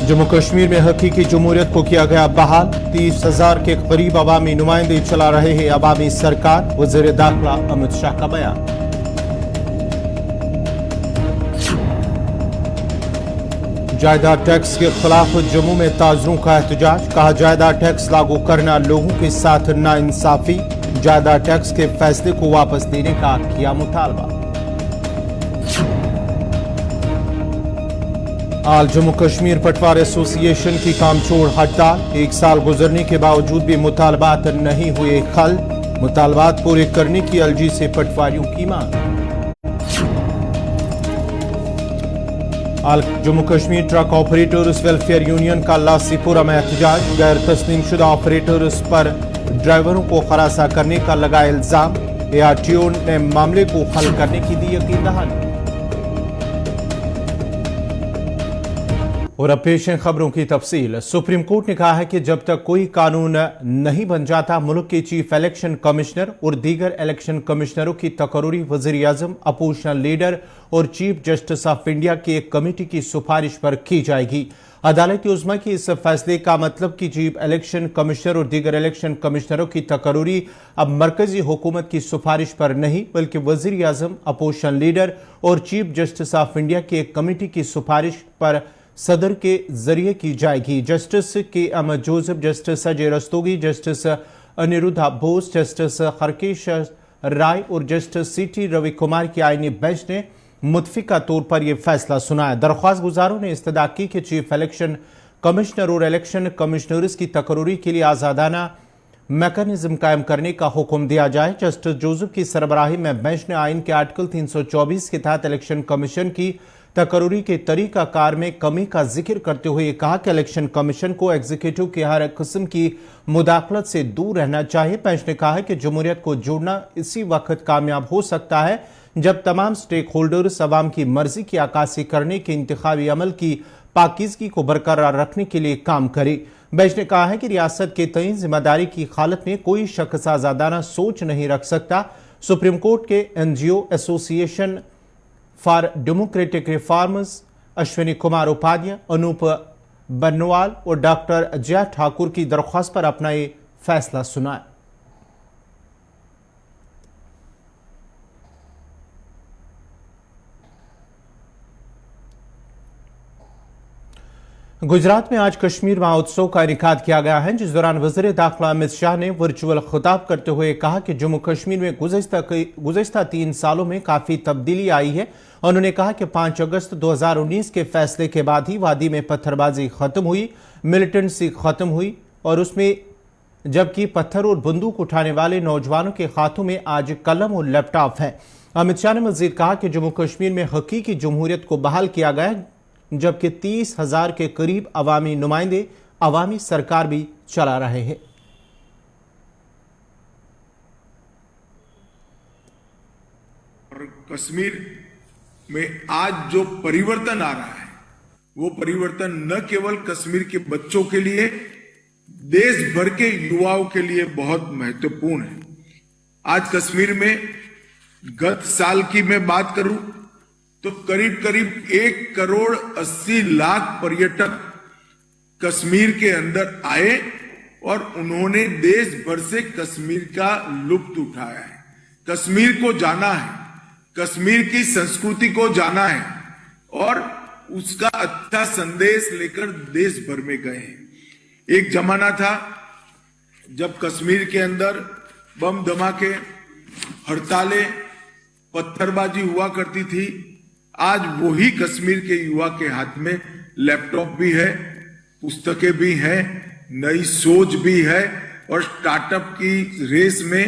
जम्मू कश्मीर में हकीकी जमहूरियत को किया गया बहाल। 30,000 के करीब अवामी नुमाइंदे चला रहे हैं अवामी सरकार। वज़ीर दाखिला अमित शाह का बयान। जायदाद टैक्स के खिलाफ जम्मू में ताजरों का एहतजाज। कहा, जायदाद टैक्स लागू करना लोगों के साथ नाइंसाफी। जायदाद टैक्स के फैसले को वापस लेने का किया मुतालबा। आल जम्मू कश्मीर पटवार एसोसिएशन की कामचोर हड़ताल। 1 साल गुजरने के बावजूद भी मुतालबात नहीं हुए हल। मुतालबात पूरे करने की एलजी से पटवारियों की मांग। All Jammu Kashmir truck operators welfare union का लासीपुरा में एहतजाज। गैर तस्लीम शुदा ऑपरेटर्स पर ड्राइवरों को खलासा करने का लगा इल्जाम। एआरटीओ ने मामले को हल करने की दी यकीन दहानी। और अब पेश है खबरों की तफसील। सुप्रीम कोर्ट ने कहा है कि जब तक कोई कानून नहीं बन जाता, मुल्क के चीफ इलेक्शन कमिश्नर और दीगर इलेक्शन कमिश्नरों की तकर्री वज़ीर आज़म, अपोजिशन लीडर और चीफ जस्टिस ऑफ इंडिया की एक कमेटी की सिफारिश पर की जाएगी। अदालत उज़्मा के इस फैसले का मतलब कि चीफ इलेक्शन कमिश्नर और दीगर इलेक्शन कमिश्नरों की तकर्री अब मरकजी हुकूमत की सिफारिश पर नहीं, बल्कि वज़ीर आज़म, अपोजिशन लीडर और चीफ जस्टिस ऑफ इंडिया की एक कमेटी की सिफारिश पर सदर के जरिए की जाएगी। Justice K M Joseph, justice Ajay Rastogi, justice Aniruddha Bose, justice Harkesh Roy और जस्टिस सीटी रवि कुमार की आईनी बेंच ने मुतफिका तौर पर यह फैसला सुनाया। दरख्वास्त गुजारों ने इस्तदा की कि चीफ इलेक्शन कमिश्नर और इलेक्शन कमिश्नर्स की तकर्री के लिए आज़ादाना मैकेनिज्म कायम करने का हुक्म दिया जाए। जस्टिस जोसेफ की सरबराही में बेंच ने आइन के आर्टिकल 324 के तहत इलेक्शन कमीशन की तकर्री के तरीकाकार में कमी का जिक्र करते हुए कहा कि इलेक्शन कमीशन को एग्जीक्यूटिव की हर किस्म की मुदाखलत से दूर रहना चाहिए। बेंच ने कहा है कि जमहूरियत को जोड़ना इसी वक्त कामयाब हो सकता है जब तमाम स्टेक होल्डर्स अवाम की मर्जी की अक्कासी करने के इंतखाबी अमल की पाकीज़गी को बरकरार रखने के लिए काम करे। बेंच ने कहा है कि रियासत के तय जिम्मेदारी की हालत में कोई शख्स आज़ादाना सोच नहीं रख सकता। सुप्रीम कोर्ट के NGO association for democratic reforms Ashwini Kumar Upadhyay, Anoop Barnwal और डॉक्टर जया ठाकुर की दरख्वास्त पर अपना ये फैसला सुनाया। गुजरात में आज कश्मीर महोत्सव का इनेकाद किया गया है, जिस दौरान वज़ीर दाखिला अमित शाह ने वर्चुअल खिताब करते हुए कहा कि जम्मू कश्मीर में गुज़श्ता 3 सालों में काफ़ी तब्दीली आई है। उन्होंने कहा कि 5 अगस्त 2019 के फैसले के बाद ही वादी में पत्थरबाजी खत्म हुई, मिलिटेंसी खत्म हुई और उसमें जबकि पत्थर और बंदूक उठाने वाले नौजवानों के हाथों में आज कलम और लैपटॉप है। अमित शाह ने मजीद कहा कि जम्मू कश्मीर में हकीकी जमहूरियत को बहाल किया गया है, जबकि 30,000 के करीब अवामी नुमाइंदे अवामी सरकार भी चला रहे हैं। और कश्मीर में आज जो परिवर्तन आ रहा है, वो परिवर्तन न केवल कश्मीर के बच्चों के लिए, देश भर के युवाओं के लिए बहुत महत्वपूर्ण है। आज कश्मीर में गत साल की मैं बात करूं तो करीब करीब 1,80,00,000 पर्यटक कश्मीर के अंदर आए और उन्होंने देश भर से कश्मीर का लुत्फ उठाया है। कश्मीर को जाना है, कश्मीर की संस्कृति को जाना है और उसका अच्छा संदेश लेकर देश भर में गए हैं। एक जमाना था जब कश्मीर के अंदर बम धमाके, हड़तालें, पत्थरबाजी हुआ करती थी। आज वही कश्मीर के युवा के हाथ में लैपटॉप भी है, पुस्तकें भी हैं, नई सोच भी है और स्टार्टअप की रेस में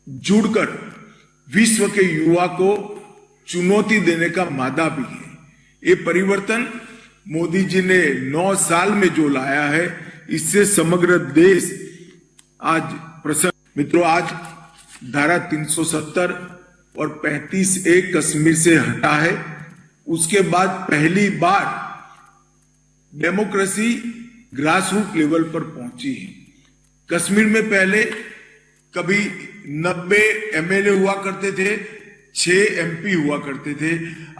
जुड़कर विश्व के युवा को चुनौती देने का मादा भी है। ये परिवर्तन मोदी जी ने 9 साल में जो लाया है, इससे समग्र देश आज प्रसन्न। मित्रों, आज धारा 370 और 35A कश्मीर से हटा है। उसके बाद पहली बार डेमोक्रेसी ग्रासरूट लेवल पर पहुंची है। कश्मीर में पहले कभी 90 MLA हुआ करते थे, 6 MP हुआ करते थे।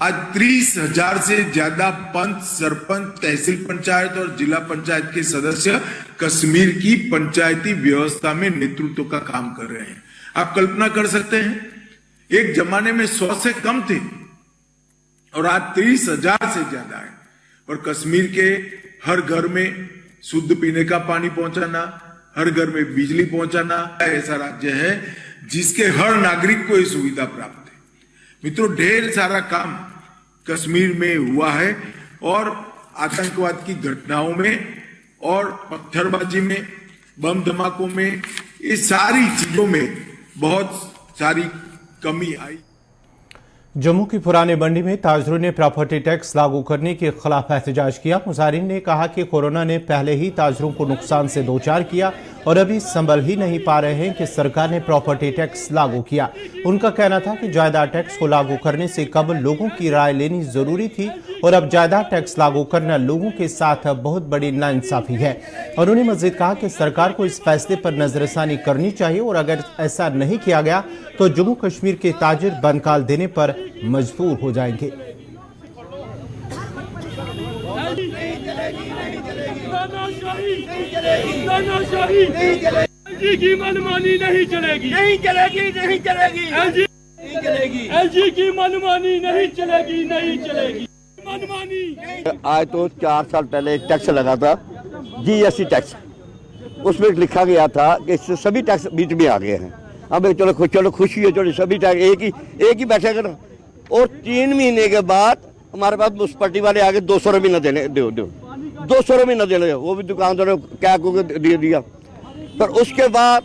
आज 30,000 से ज्यादा पंच, सरपंच, तहसील पंचायत और जिला पंचायत के सदस्य कश्मीर की पंचायती व्यवस्था में नेतृत्व का काम कर रहे हैं। आप कल्पना कर सकते हैं, एक जमाने में 100 से कम थे और आज 30,000 से ज्यादा है। और कश्मीर के हर घर में शुद्ध पीने का पानी पहुंचाना, हर घर में बिजली पहुंचाना, ऐसा राज्य है जिसके हर नागरिक को ये सुविधा प्राप्त है। मित्रों, ढेर सारा काम कश्मीर में हुआ है और आतंकवाद की घटनाओं में और पत्थरबाजी में, बम धमाकों में, ये सारी चीजों में बहुत सारी कमी आई। जम्मू की पुरानी मंडी में ताजरों ने प्रॉपर्टी टैक्स लागू करने के खिलाफ एहतजाज किया। मुजाहिरीन ने कहा कि कोरोना ने पहले ही ताजरों को नुकसान से दो चार किया और अभी संभल ही नहीं पा रहे हैं कि सरकार ने प्रॉपर्टी टैक्स लागू किया। उनका कहना था कि जायदाद टैक्स को लागू करने से कबल लोगों की राय लेनी जरूरी थी और अब जायदाद टैक्स लागू करना लोगों के साथ बहुत बड़ी नाइंसाफी है। और उन्होंने मजीद कहा कि सरकार को इस फैसले पर नजरसानी करनी चाहिए और अगर ऐसा नहीं किया गया तो जम्मू कश्मीर के ताजिर बंदकाल देने पर मजबूर हो जाएंगे। एलजी की मनमानी नहीं चलेगी, नहीं चलेगी, नहीं चलेगी। एलजी की मनमानी नहीं चलेगी, नहीं चलेगी मनमानी। आज तो 4 साल पहले एक टैक्स लगा था, GST टैक्स। उसमें लिखा गया था कि इससे सभी टैक्स बीच में आ गए हैं। अब चलो खुशी है, चलो सभी टैक्स एक ही बैठेगा ना। और 3 महीने के बाद हमारे पास म्यूनसिपलिटी वाले आगे 200 रुपये न देने, 200 रुपये न देने, वो भी दुकानदारों क्या को दे दिया। पर उसके बाद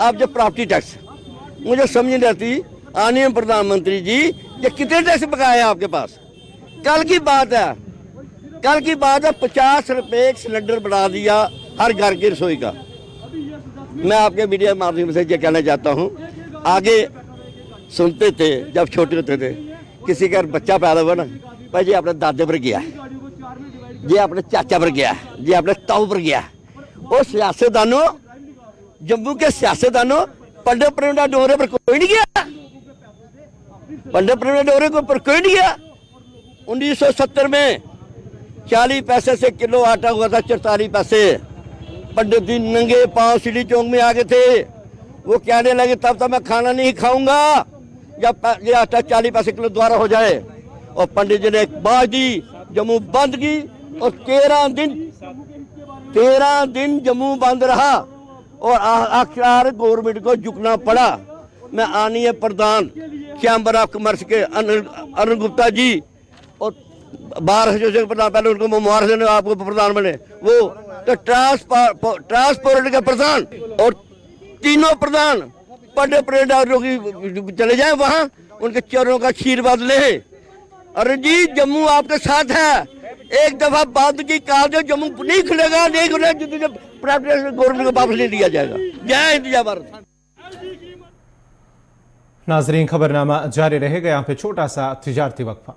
अब जब प्रॉपर्टी टैक्स, मुझे समझ नहीं आती, आने प्रधानमंत्री जी ये कितने टैक्स बकाए हैं आपके पास? कल की बात है, 50 रुपये एक सिलेंडर बढ़ा दिया हर घर की रसोई का। मैं आपके मीडिया माध्यम से ये कहना चाहता हूँ, आगे सुनते थे जब छोटे होते थे, किसी का बच्चा पैदा हुआ ना, भाई जी अपने दादे पर गया, ये अपने चाचा पर गया, ये अपने ताऊ पर गया। और सियासतदानों, जम्मू के सियासतदानों, पंडित प्रेमदास डोगरे पर कोई नहीं गया, पंडित प्रेमदास डोगरे पर कोई नहीं गया। 1970 में 40 पैसे से किलो आटा हुआ था, 44 पैसे। पंडित जी नंगे पांव सीढ़ी चौक में आ गए थे, वो कहने लगे तब मैं खाना नहीं खाऊंगा जब ये आटा 40 पैसे किलो दोबारा हो जाए। और पंडित जी ने एक बात दी, जम्मू बंद की और 13 दिन जम्मू बंद रहा और आखिर गवर्नमेंट को झुकना पड़ा। मैं आनीय प्रधान चैम्बर ऑफ कॉमर्स के अरुण गुप्ता जी और बार एसोसिएशन प्रधान, पहले उनको मुबारक देने आपको प्रधान बने, वो तो ट्रांसपोर्ट के प्रधान और तीनों प्रधान पंडित प्रेमदास डोगरे चले जाए वहां, उनके चरणों का आशीर्वाद ले। अरे जी जम्मू आपके साथ है, एक दफा बंद की काल जो जम्मू नहीं खुलेगा, नहीं खुलेगा, गवर्नमेंट को वापस नहीं दिया जाएगा। जय हिंद, जय भारत। नाजरीन, खबरनामा जारी रहेगा। यहाँ पे छोटा सा तिजारती वक्फा।